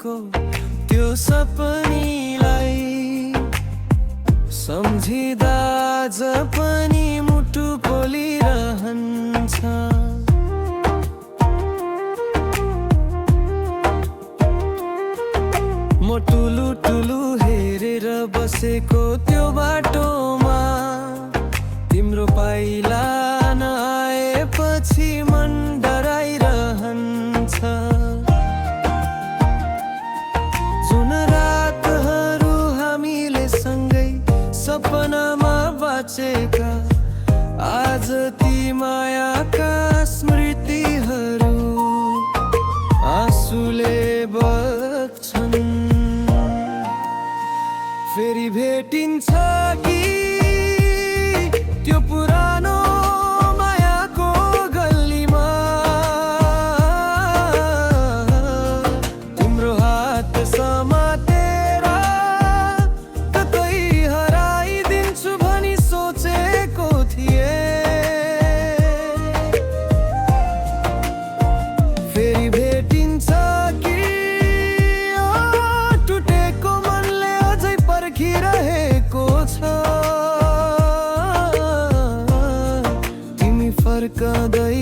देखेको त्यो सपनीलाई सम्झिँदा आज पनि मुटु पोलिरहन्छ। म टुलु टुलु हेरेर बसेको त्यो बाटोमा तिम्रो पाइला नआएपछि मन डराइरहन्छ। जुन रातहरू हामीले सँगै सपनामा बाँचेका आज ती मायाका स्मृतिहरू आँसुले बग्छन्। फेरि भेटिन्छ कि त्यो पुरानो मायाको गल्लीमा तिम्रो हात समातेर कतै हराइदिन्छु भनी सोचेको थिएँ। फेरि भेटिन्छ कि टुटेको मनले अझै पर्खिरहेको छ। तिमी फर्कँदै